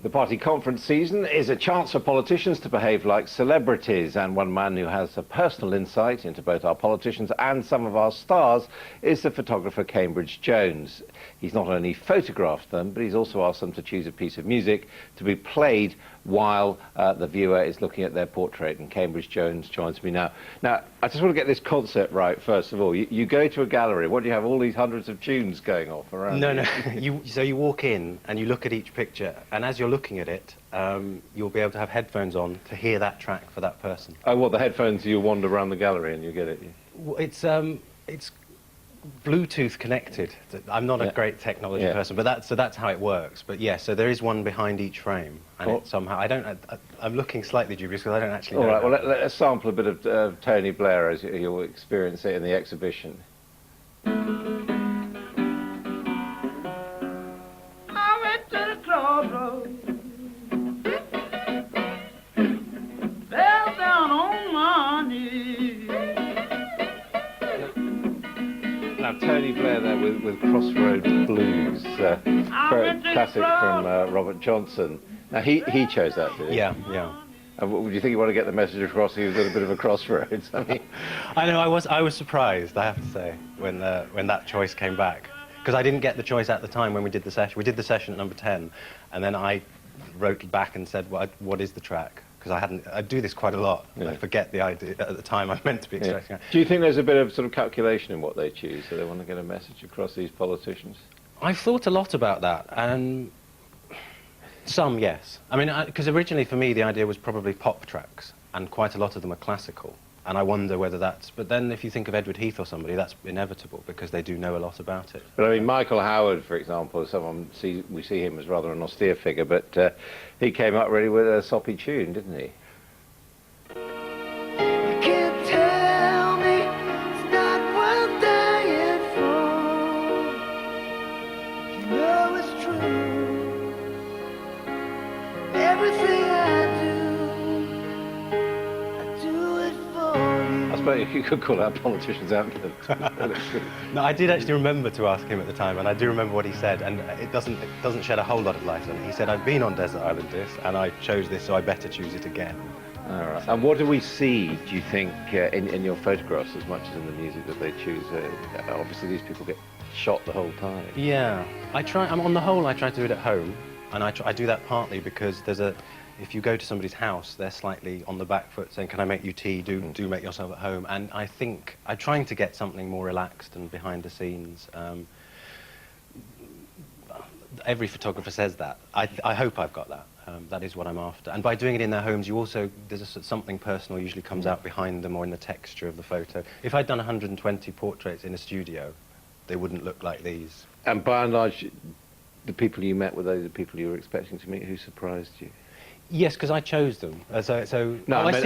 The party conference season is a chance for politicians to behave like celebrities, and one man who has a personal insight into both our politicians and some of our stars is the photographer Cambridge Jones. He's not only photographed them, but he's also asked them to choose a piece of music to be played while the viewer is looking at their portrait, and Cambridge Jones joins me now. Now, I just want to get this concept right, first of all. You go to a gallery, what do you have, all these hundreds of tunes going off around No, so you walk in and you look at each picture, and as you're looking at it, you'll be able to have headphones on to hear that track for that person. Oh, what, the headphones, you wander around the gallery and you get it? Well, it's Bluetooth connected. I'm not a great technology person, but that's how it works. But yeah, so there is one behind each frame, and it somehow I'm looking slightly dubious because I don't actually know. All right, well, let's sample a bit of Tony Blair as you'll experience it in the exhibition. I went to the crossroads, fell down on my knees. Now, Tony Blair there with Crossroad Blues, very classic from Robert Johnson. Now, he chose that, did he? Yeah, yeah. Would you think you want to get the message across? He was at a bit of a crossroads. I mean, I know. I was surprised, I have to say, when that choice came back, because I didn't get the choice at the time when we did the session. We did the session at number 10, and then I wrote back and said, "What is the track?" Because I do this quite a lot. Yeah. I forget the idea at the time I'm meant to be expecting. Yeah. Do you think there's a bit of sort of calculation in what they choose, so they want to get a message across, these politicians? I've thought a lot about that, and some, yes. I mean, because originally for me the idea was probably pop tracks, and quite a lot of them are classical. And I wonder whether that's... But then if you think of Edward Heath or somebody, that's inevitable, because they do know a lot about it. But I mean, Michael Howard, for example, we see him as rather an austere figure, but he came up really with a soppy tune, didn't he? You can't tell me it's not worth dying for. You know it's true. Everything I do it for you. I suppose you could call that politicians' anthem. No, I did actually remember to ask him at the time, and I do remember what he said, and it doesn't shed a whole lot of light on it. He said, "I've been on Desert Island Disc, and I chose this, so I better choose it again." All right. And what do we see, do you think, in your photographs as much as in the music that they choose? Obviously, these people get shot the whole time. Yeah. On the whole, I try to do it at home, and I do that partly because if you go to somebody's house, they're slightly on the back foot saying, "Can I make you tea? Do make yourself at home." And I think I'm trying to get something more relaxed and behind the scenes. Every photographer says that. I hope I've got that. That is what I'm after. And by doing it in their homes, there's something personal usually comes out behind them or in the texture of the photo. If I'd done 120 portraits in a studio, they wouldn't look like these. And by and large, the people you met, were they the people you were expecting to meet? Who surprised you? Yes, because I chose them. No, I see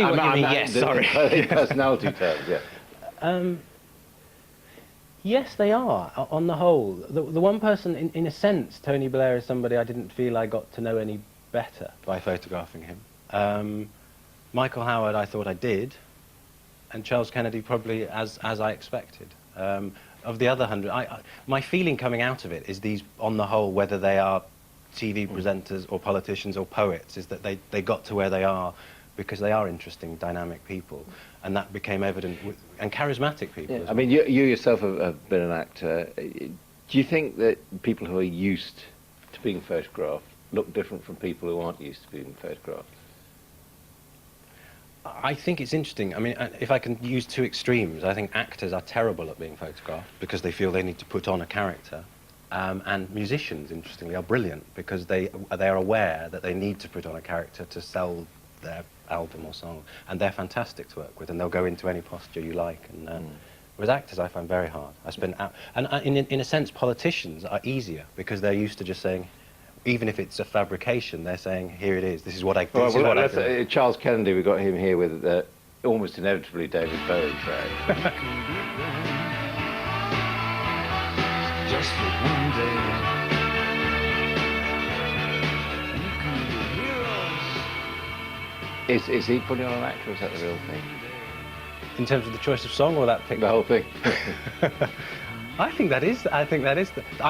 what you mean. Yes, sorry. In personality terms, yeah. Yes, they are, on the whole. The one person, in a sense, Tony Blair is somebody I didn't feel I got to know any better by photographing him. Michael Howard, I thought I did, and Charles Kennedy probably as I expected. Of the other 100, my feeling coming out of it is these, on the whole, whether they are TV presenters or politicians or poets, is that they got to where they are because they are interesting, dynamic people, and that became evident, and charismatic people. Yeah. As I well. mean, you yourself have been an actor. Do you think that people who are used to being photographed look different from people who aren't used to being photographed? I think it's interesting. I mean, if I can use two extremes, I think actors are terrible at being photographed because they feel they need to put on a character. And musicians, interestingly, are brilliant because they are aware that they need to put on a character to sell their album or song, and they're fantastic to work with, and they'll go into any posture you like. And whereas actors, I find very hard. In a sense, politicians are easier because they're used to just saying, even if it's a fabrication, they're saying, "Here it is. This is what I do." Charles Kennedy, we got him here with almost inevitably David Bowie track. Just for one day, you can be heroes. Is he putting on an actor, or is that the real thing? In terms of the choice of song or that picture? The whole thing. I think that is. I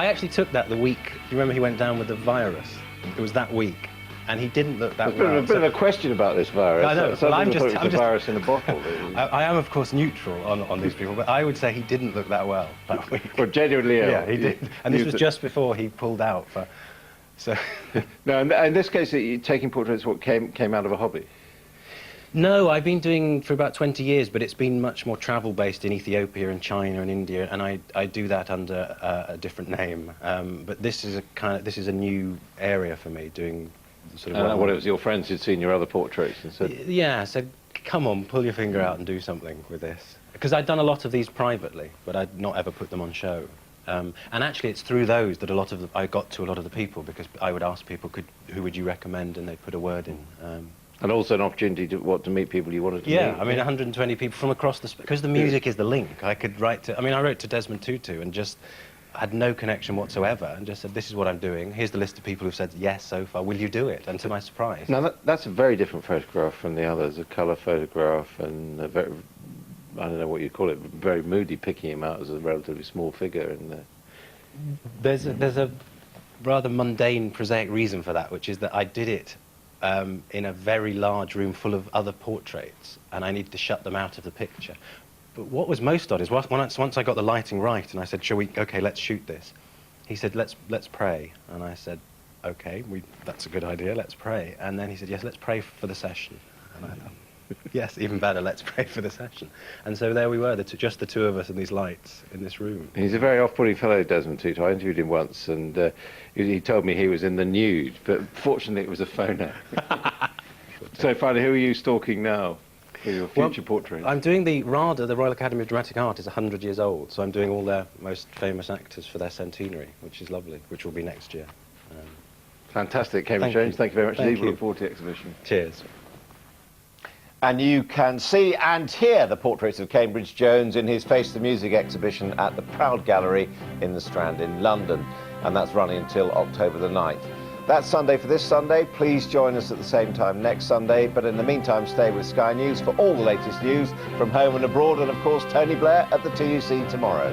actually took that the week. You remember he went down with the virus? It was that week. and he didn't look that There's been well. a bit of a question about this virus. I know. Some Well, people thought it was a virus in a bottle. I am, of course, neutral on these people, but I would say he didn't look that well that week. Or genuinely ill. Yeah, he did. And this was just before he pulled out. So. No, in this case, taking portraits what came out of a hobby. No, I've been doing for about 20 years, but it's been much more travel-based in Ethiopia and China and India, and I do that under a different name. But this is a new area for me, doing sort of. What it was your friends who'd seen your other portraits and said. Yeah, said, come on, pull your finger out and do something with this. Because I'd done a lot of these privately, but I'd not ever put them on show. And actually, it's through those that I got to a lot of the people, because I would ask people, who would you recommend, and they'd put a word in. And also an opportunity to meet people you wanted to meet. Yeah, I mean, 120 people from across because the music is the link. I could write to, I wrote to Desmond Tutu and just had no connection whatsoever, and just said, this is what I'm doing. Here's the list of people who've said yes so far. Will you do it? And to my surprise. Now, that's a very different photograph from the others, a colour photograph, and a very, I don't know what you call it, very moody, picking him out as a relatively small figure in there. There's a rather mundane, prosaic reason for that, which is that I did it in a very large room full of other portraits, and I needed to shut them out of the picture. But what was most odd is once I got the lighting right, and I said, okay, let's shoot this. He said, let's pray. And I said, okay, that's a good idea, let's pray. And then he said, yes, let's pray for the session. And I thought, yes, even better, let's pray for the session. And so there we were, just the two of us and these lights in this room. He's a very off-putting fellow, Desmond Tutu. I interviewed him once, and he told me he was in the nude, but fortunately it was a phono. So finally, who are you stalking now for your future portrait? I'm doing the RADA, the Royal Academy of Dramatic Art, is 100 years old, so I'm doing all their most famous actors for their centenary, which is lovely, which will be next year. Fantastic, Cambridge Jones. Thank you very much indeed. We look forward to the exhibition. Cheers. And you can see and hear the portraits of Cambridge Jones in his Face the Music exhibition at the Proud Gallery in the Strand in London. And that's running until October the 9th. That's Sunday for this Sunday. Please join us at the same time next Sunday. But in the meantime, stay with Sky News for all the latest news from home and abroad. And of course, Tony Blair at the TUC tomorrow.